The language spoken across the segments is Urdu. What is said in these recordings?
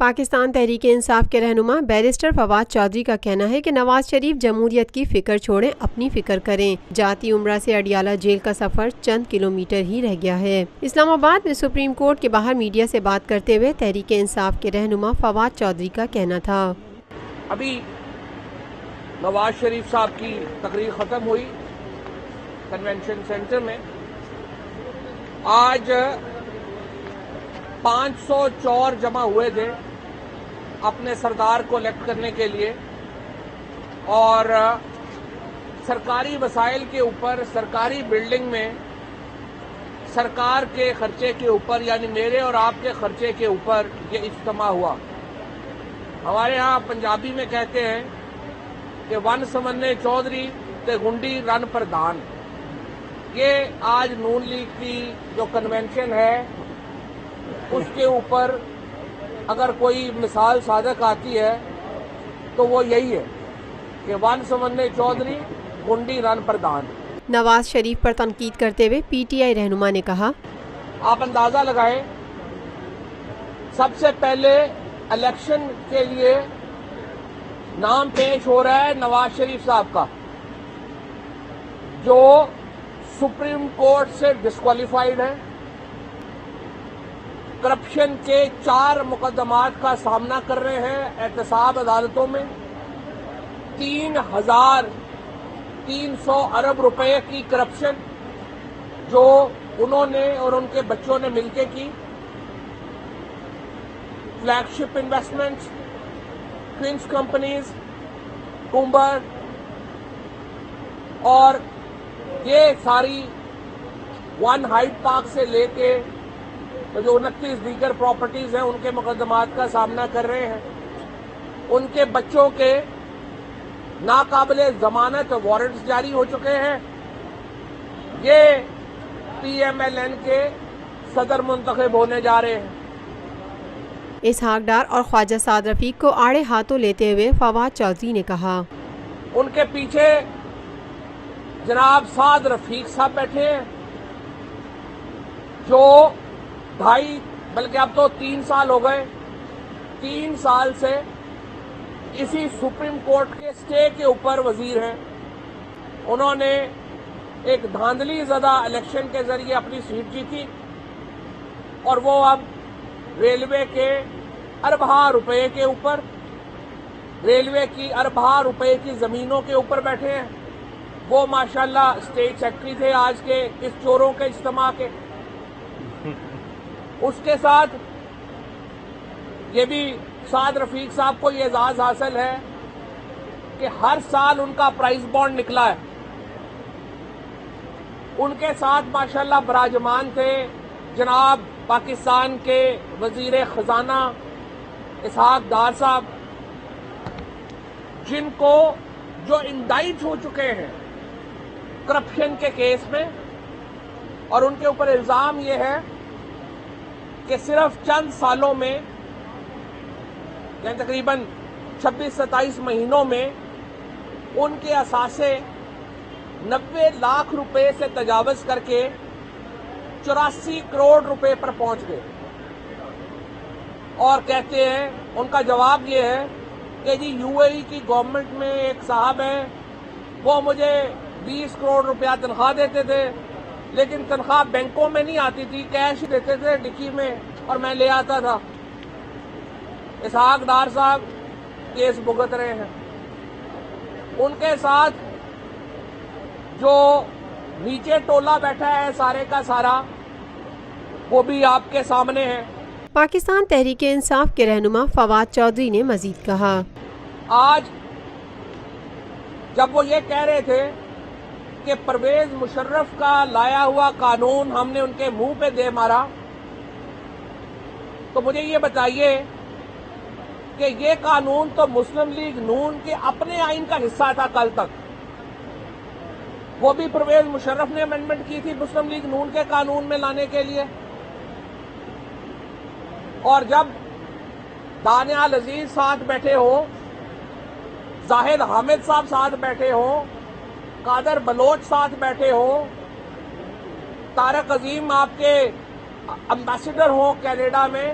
پاکستان تحریک انصاف کے رہنما بیرسٹر فواد چودھری کا کہنا ہے کہ نواز شریف جمہوریت کی فکر چھوڑیں، اپنی فکر کریں۔ جاتی عمرہ سے اڈیالہ جیل کا سفر چند کلومیٹر ہی رہ گیا ہے۔ اسلام آباد میں سپریم کورٹ کے باہر میڈیا سے بات کرتے ہوئے تحریک انصاف کے رہنما فواد چودھری کا کہنا تھا۔ ابھی نواز شریف صاحب کی تقریر ختم ہوئی کنونشن سینٹر میں۔ آج 500 چور جمع ہوئے تھے اپنے سردار کو الیکٹ کرنے کے لیے، اور سرکاری وسائل کے اوپر، سرکاری بلڈنگ میں سرکار کے خرچے کے اوپر، یعنی میرے اور آپ کے خرچے کے اوپر یہ اجتماع ہوا۔ ہمارے ہاں پنجابی میں کہتے ہیں کہ ون سمنے چودھری تے گنڈی رن پردھان۔ یہ آج نون لیگ کی جو کنونشن ہے اس کے اوپر اگر کوئی مثال صادق آتی ہے تو وہ یہی ہے کہ ون سمنے چودھری گنڈی رن پردھان۔ نواز شریف پر تنقید کرتے ہوئے پی ٹی آئی رہنما نے کہا، آپ اندازہ لگائیں، سب سے پہلے الیکشن کے لیے نام پیش ہو رہا ہے نواز شریف صاحب کا، جو سپریم کورٹ سے ڈسکوالیفائڈ ہے، کرپشن کے 4 مقدمات کا سامنا کر رہے ہیں احتساب عدالتوں میں، 3,300 ارب روپے کی کرپشن جو انہوں نے اور ان کے بچوں نے مل کے کی، فلیگ شپ انویسٹمنٹس، ٹوئنس کمپنیز، کومبر، اور یہ ساری ون ہائیڈ پارک سے لے کے جو 29 دیگر پراپرٹیز ہیں ان کے مقدمات کا سامنا کر رہے ہیں۔ ان کے بچوں کے ناقابل ضمانت وارنٹس جاری ہو چکے ہیں۔ یہ پی ایم ایل این کے صدر منتخب ہونے جا رہے ہیں۔ اسحاق ڈار اور خواجہ سعد رفیق کو آڑے ہاتھوں لیتے ہوئے فواد چودھری نے کہا، ان کے پیچھے جناب سعد رفیق صاحب بیٹھے ہیں، جو 2.5 بلکہ اب تو 3 سال ہو گئے، 3 سال سے اسی سپریم کورٹ کے اسٹے کے اوپر وزیر ہیں۔ انہوں نے ایک دھاندلی زدہ الیکشن کے ذریعے اپنی سیٹ جیتی، اور وہ اب ریلوے کے ارباں روپے کے اوپر، ریلوے کی ارباں روپے کی زمینوں کے اوپر بیٹھے ہیں۔ وہ ماشاءاللہ اسٹیٹ سیکرٹری تھے آج کے اس چوروں کے اجتماع کے۔ اس کے ساتھ یہ بھی سعد رفیق صاحب کو یہ اعزاز حاصل ہے کہ ہر سال ان کا پرائز بانڈ نکلا ہے۔ ان کے ساتھ ماشاءاللہ براجمان تھے جناب پاکستان کے وزیر خزانہ اسحاق ڈار صاحب، جن کو جو انڈائٹ ہو چکے ہیں کرپشن کے کیس میں، اور ان کے اوپر الزام یہ ہے کہ صرف چند سالوں میں، یعنی تقریباً 26-27 مہینوں میں، ان کے اثاثے 90 لاکھ روپے سے تجاوز کر کے 84 کروڑ روپے پر پہنچ گئے۔ اور کہتے ہیں، ان کا جواب یہ ہے کہ جی یو اے ای کی گورنمنٹ میں ایک صاحب ہیں، وہ مجھے 20 کروڑ روپیہ تنخواہ دیتے تھے، لیکن تنخواہ بینکوں میں نہیں آتی تھی، کیش دیتے تھے ڈکی میں، اور میں لے آتا تھا۔ اسحاق ڈار صاحب کیس بھگت رہے ہیں۔ ان کے ساتھ جو نیچے ٹولہ بیٹھا ہے سارے کا سارا، وہ بھی آپ کے سامنے ہے۔ پاکستان تحریک انصاف کے رہنما فواد چودھری نے مزید کہا، آج جب وہ یہ کہہ رہے تھے کہ پرویز مشرف کا لایا ہوا قانون ہم نے ان کے منہ پہ دے مارا، تو مجھے یہ بتائیے کہ یہ قانون تو مسلم لیگ نون کے اپنے آئین کا حصہ تھا کل تک۔ وہ بھی پرویز مشرف نے امینڈمنٹ کی تھی مسلم لیگ نون کے قانون میں لانے کے لیے، اور جب دانیال عزیز ساتھ بیٹھے ہوں، زاہد حامد صاحب ساتھ بیٹھے ہوں، قادر بلوچ ساتھ بیٹھے ہوں، طارق عظیم آپ کے امبیسڈر ہوں کینیڈا میں،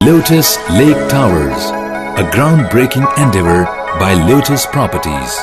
Lotus Lake Towers, a groundbreaking endeavor by Lotus Properties.